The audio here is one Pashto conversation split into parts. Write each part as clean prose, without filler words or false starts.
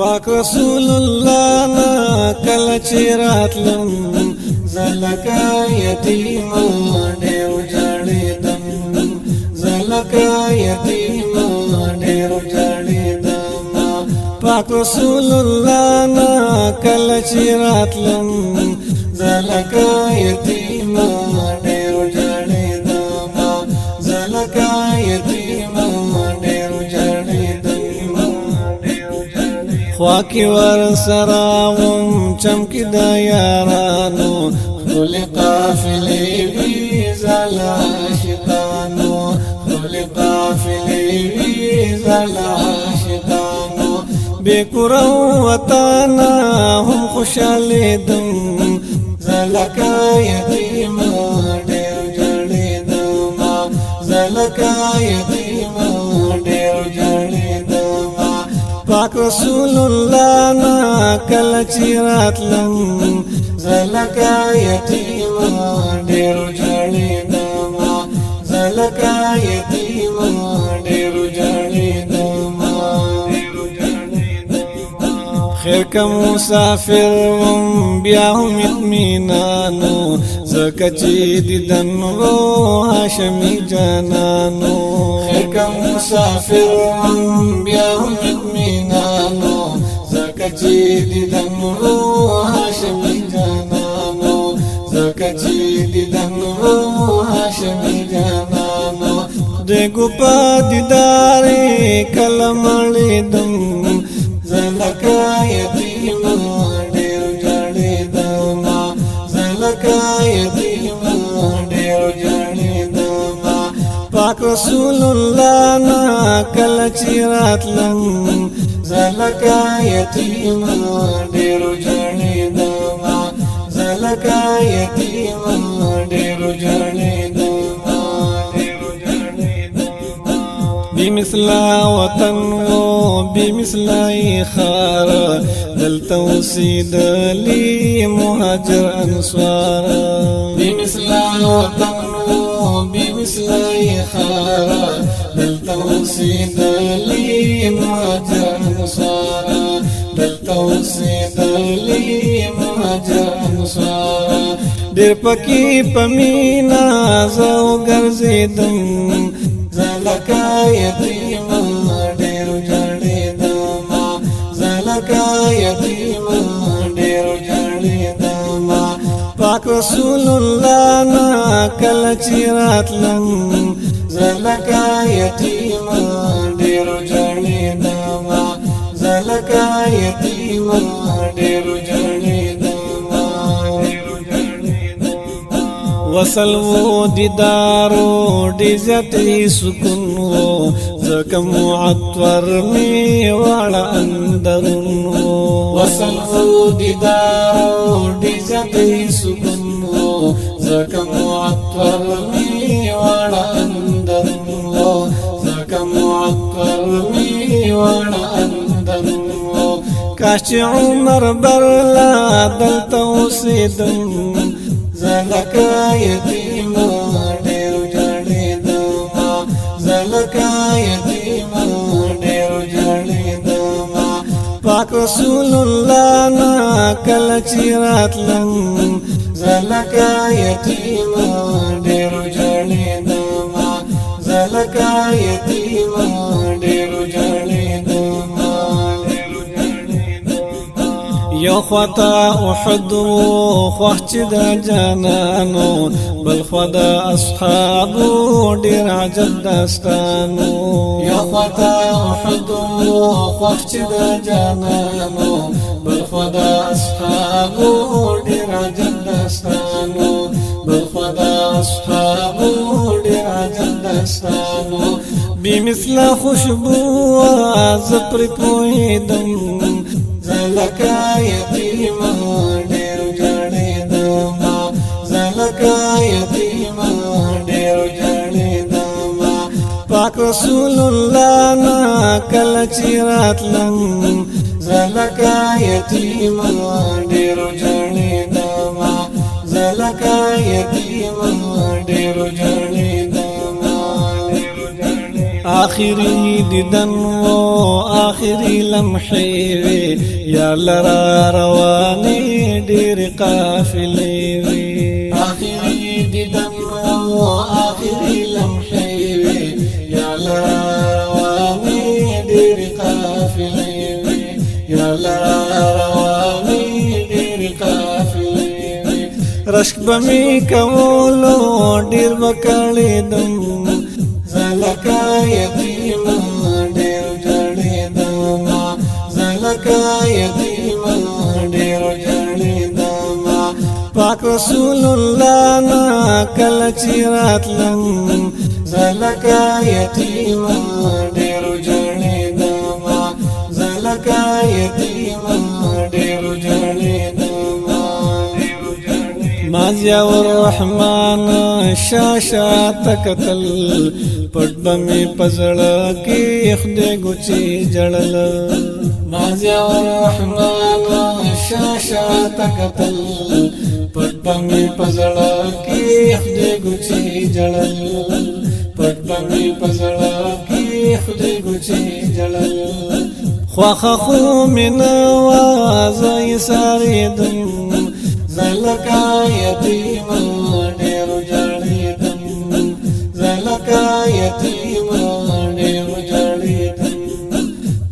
پاک رسول الله نا کله چې راتلم زلکا یتیم ډېر جړېدم زلکا یتیم ډېر جړېدم پاک رسول الله نا کله چې راتلم زلکا یتیم ډېر جړېدم زلکا یتیم ډېر جړېدم خواکی ور سراوم چمکی دا یارانو خل قافلی وی زلا شیطانو خل قافلی وی زلا شیطانو بیکورو وطانا هم خوشالیدم زلکا یتیم ډېر جړېدم زلکا یتیم ډېر جړېدم پاک رسول الله نا کله چې راتلم زلکا یتیم ډېر جړېدم زلکا یتیم ډېر جړېدم خیر که مسافر وم بیا هم اطمینانو زکه چې دیدن و هاشمي جانانو خیر که مسافر وم بیا هم اطمینانو زکه چې دیدن و هاشمي جانانو زکه چې دیدن و هاشمي جانانو خدای ګو په دیدار کله مړېدم زلکا یتیم ډېر جړېدم زلکا یتیم ډېر جړېدم پاک رسول الله نا کله چې راتلم زلکا یتیم ډېر جړېدم زلکا یتیم ډېر جړېدم بمثلا وطن و بمثلا خار دلتا وسیدلی مهاجر انصار بمثلا وطن و بمثلا خار دلتا وسیدلی مهاجر انصار دلتا وسیدلی مهاجر انصار ډېر پکې پمینا زو ګرځېدم زلکا یتیم ډېر جړېدم زلکا یتیم ډېر جړېدم پاک رسول الله نا کله چې راتلم زلکا یتیم ډېر جړېدم زلکا یتیم ډېر جړېدم وصل و دیدارو ډیزتی سکون و زکه معطر می واړه اندرون وصل و دیدارو ډیزتی سکون و زکه معطر می واړه اندرون زکه معطر می واړه اندرون کاش چې عمر برلا دلته اوسېدم زلکا یتیم ډېر جړېدم زلکا یتیم ډېر جړېدم پاک رسول الله نا کله چې راتلم زلکا یتیم ډېر جړېدم زلکا یتیم ډېر جړېدم یو خواتا احد خوښ چې د جانانو بل خوا د اصحابو ډېر عجب داستانو یو خواتا احد خوښ چې د جانانو بل خوا د اصحابو ډېر عجب داستانو بل خوا د اصحابو ډېر عجب داستانو بمثل خوشبو زه پرې پوهېدم زلکا یتیم ډېر جړېدم زلکا یتیم ډېر جړېدم پاک رسول الله نا کله چې راتلم زلکا یتیم ډېر جړېدم زلکا یتیم ډېر جړېدم آخری دیدن و آخری لمحې وي یا لرا رواني ډېر قافلې وي آخری دیدن و آخری لمحې وي یا لرا رواني ډېر قافلې وي یا لرا رواني ډېر قافلې وي رشک بمی کولو ډېر وکړېدم زلکا یتیم ډېر جړېدم زلکا یتیم ډېر جړېدم پاک رسول الله نا کله چې راتلم زلکا یتیم ډېر جړېدم زلکا یتیم ډېر جړېدم مازیا الرحمن شاشا تکتل پټ بمی پزړه کې خدای ګوچی جړل مازیا الرحمن شاشا تکتل پټ بمی پزړه کې خدای ګوچی جړل پټ بمی پزړه کې خدای ګوچی جړل خواخه خو منا وازای ساریدم زلکا یتیم ډېر جړېدم زلکا یتیم ډېر جړېدم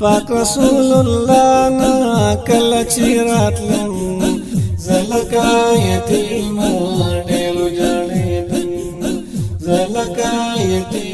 پاک رسول الله نا کله چې راتلم زلکا یتیم ډېر جړېدم زلکا یتیم